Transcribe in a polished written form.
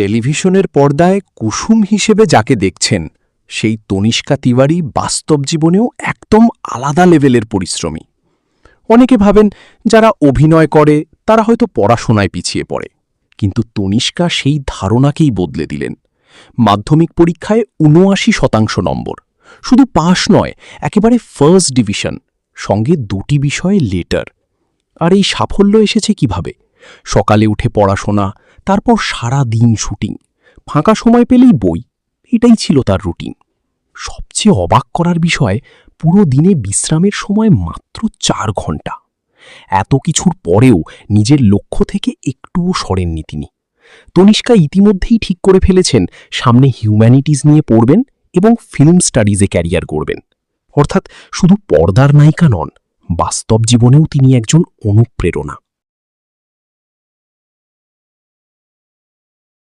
টেলিভিশনের পর্দায় কুসুম হিসেবে যাকে দেখছেন সেই তনিষ্কা তিওয়ারি বাস্তব জীবনেও একদম আলাদা লেভেলের পরিশ্রমী। অনেকে ভাবেন যারা অভিনয় করে তারা হয়তো পড়াশোনায় পিছিয়ে পড়ে, কিন্তু তনিষ্কা সেই ধারণাকেই বদলে দিলেন। মাধ্যমিক পরীক্ষায় ৭৯% নম্বর, শুধু পাশ নয়, একেবারে ফার্স্ট ডিভিশন, সঙ্গে ২টি বিষয়ে লেটার। আর এই সাফল্য এসেছে কিভাবে? সকালে উঠে পড়াশোনা, তারপর সারা দিন শুটিং, ফাঁকা সময় পেলেই বই, এটাই ছিল তার রুটিন। সবচেয়ে অবাক করার বিষয়, পুরো দিনে বিশ্রামের সময় মাত্র ৪ ঘন্টা। এত কিছুর পরেও নিজের লক্ষ্য থেকে একটুও সরেননি তিনি। তনিষ্কা ইতিমধ্যেই ঠিক করে ফেলেছেন সামনে হিউম্যানিটিজ নিয়ে পড়বেন এবং ফিল্ম স্টাডিজে ক্যারিয়ার করবেন। অর্থাৎ শুধু পর্দার নায়িকা নন, বাস্তব জীবনেও তিনি একজন অনুপ্রেরণা।